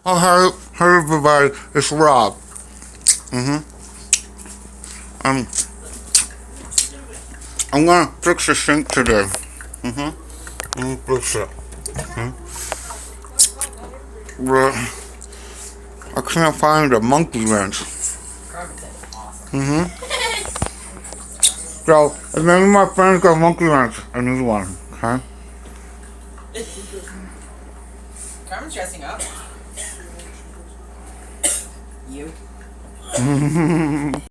Oh, hi everybody, it's Rob. Mm-hmm. I'm, I'm gonna fix the sink today. Fix it. But I can't find a monkey wrench. So, if any of my friends got a monkey wrench, I need one, okay? Carmen's dressing up. You.